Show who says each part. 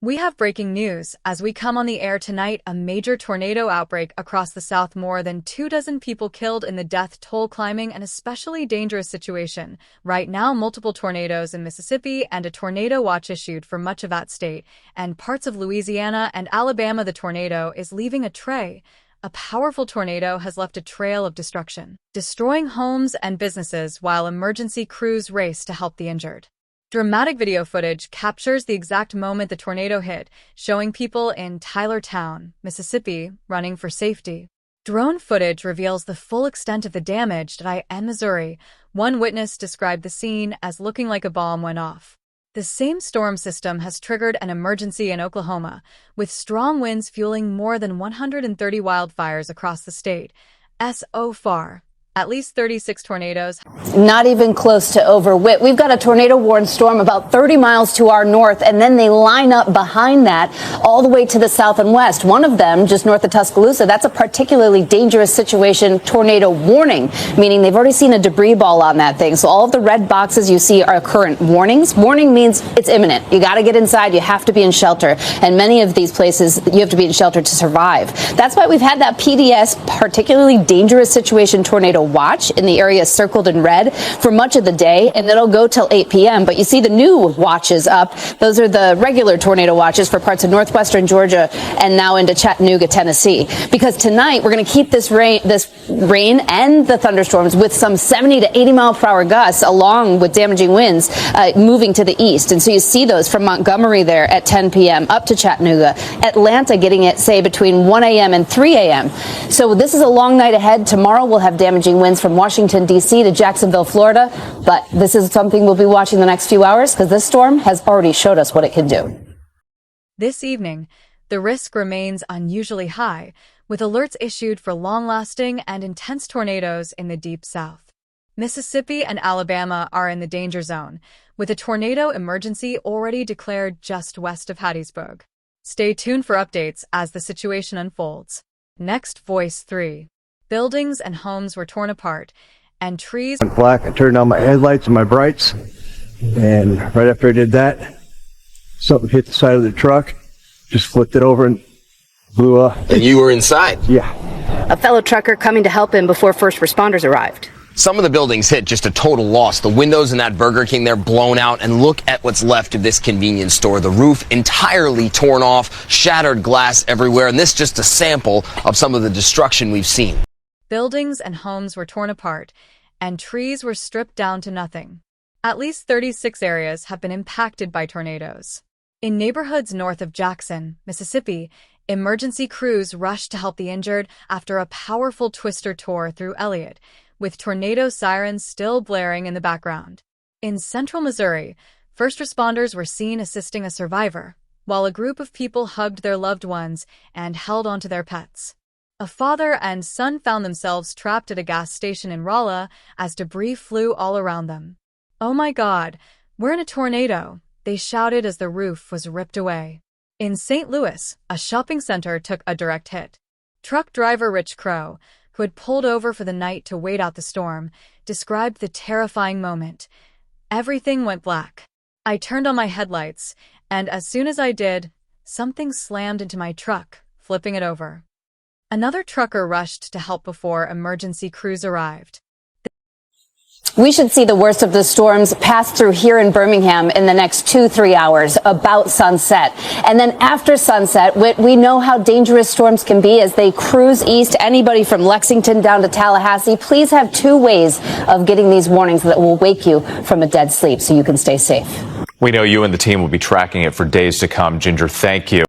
Speaker 1: We have breaking news. As we come on the air tonight, a major tornado outbreak across the South. More than 24 people killed in the death toll climbing, an especially dangerous situation. Right now, multiple tornadoes in Mississippi and a tornado watch issued for much of that state and parts of Louisiana and Alabama. The tornado is leaving a trail. A powerful tornado has left a trail of destruction, destroying homes and businesses while emergency crews race to help the injured. Dramatic video footage captures the exact moment the tornado hit, showing people in Tylertown, Mississippi, running for safety. Drone footage reveals the full extent of the damage in Missouri. One witness described the scene as looking like a bomb went off. The same storm system has triggered an emergency in Oklahoma, with strong winds fueling more than 130 wildfires across the state. So far, at least 36 tornadoes.
Speaker 2: Not even close to over. We've got a tornado-warned storm about 30 miles to our north, and then they line up behind that all the way to the south and west. One of them, just north of Tuscaloosa, that's a particularly dangerous situation tornado warning, meaning they've already seen a debris ball on that thing. So all of the red boxes you see are current warnings. Warning means it's imminent. You got to get inside. You have to be in shelter. And many of these places, you have to be in shelter to survive. That's why we've had that PDS, particularly dangerous situation tornado watch in the area circled in red for much of the day, and it'll go till 8 p.m. But you see the new watches up. Those are the regular tornado watches for parts of northwestern Georgia and now into Chattanooga, Tennessee. Because tonight we're going to keep this rain and the thunderstorms with some 70 to 80 mile per hour gusts along with damaging winds moving to the east. And so you see those from Montgomery there at 10 p.m. up to Chattanooga. Atlanta getting it, say, between 1 a.m. and 3 a.m. So this is a long night ahead. Tomorrow we'll have damaging winds from Washington, D.C. to Jacksonville, Florida. But this is something we'll be watching the next few hours because this storm has already showed us what it can do.
Speaker 1: This evening, the risk remains unusually high, with alerts issued for long-lasting and intense tornadoes in the deep south. Mississippi and Alabama are in the danger zone, with a tornado emergency already declared just west of Hattiesburg. Stay tuned for updates as the situation unfolds. Next, Voice 3. Buildings and homes were torn apart, and trees
Speaker 3: went black. I turned on my headlights and my brights, and right after I did that, something hit the side of the truck, just flipped it over and blew up.
Speaker 4: And you were inside?
Speaker 3: Yeah.
Speaker 2: A fellow trucker coming to help him before first responders arrived.
Speaker 4: Some of the buildings hit just a total loss. The windows in that Burger King, they're blown out. And look at what's left of this convenience store. The roof entirely torn off, shattered glass everywhere. And this just a sample of some of the destruction we've seen.
Speaker 1: Buildings and homes were torn apart, and trees were stripped down to nothing. At least 36 areas have been impacted by tornadoes. In neighborhoods north of Jackson, Mississippi, emergency crews rushed to help the injured after a powerful twister tore through Elliott, with tornado sirens still blaring in the background. In central Missouri, first responders were seen assisting a survivor, while a group of people hugged their loved ones and held onto their pets. A father and son found themselves trapped at a gas station in Rolla as debris flew all around them. "Oh my God, we're in a tornado," they shouted as the roof was ripped away. In St. Louis, a shopping center took a direct hit. Truck driver Rich Crow, who had pulled over for the night to wait out the storm, described the terrifying moment. "Everything went black. I turned on my headlights, and as soon as I did, something slammed into my truck, flipping it over." Another trucker rushed to help before emergency crews arrived.
Speaker 2: We should see the worst of the storms pass through here in Birmingham in the next 2-3 hours, about sunset. And then after sunset, we know how dangerous storms can be as they cruise east. Anybody from Lexington down to Tallahassee, please have 2 ways of getting these warnings that will wake you from a dead sleep so you can stay safe.
Speaker 5: We know you and the team will be tracking it for days to come. Ginger, thank you.